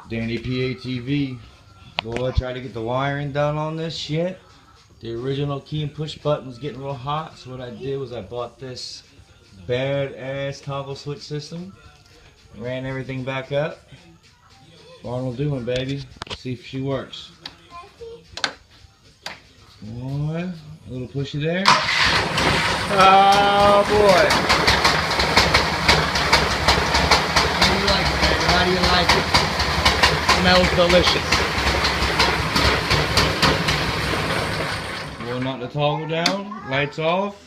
Danny PATV. Boy, try to get the wiring done on this shit. The original key and push button was getting real hot, so what I did was I bought this badass toggle switch system. Ran everything back up. Arnold doing, baby. See if she works. Boy, a little pushy there. Oh boy. How do you like it, baby? How do you like it? Smells delicious. We'll knock the toggle down. Lights off.